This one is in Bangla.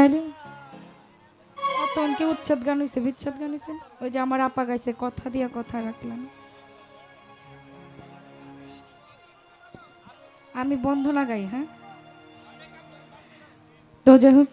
তাইলে তখন কি উচ্ছেদ গান হয়েছে, বিচ্ছেদ গান হয়েছে? ওই যে আমার আপা গাইছে, কথা দিয়া কথা রাখলাম। আমি বন্ধনা গাই, হ্যাঁ। তো যাই হোক,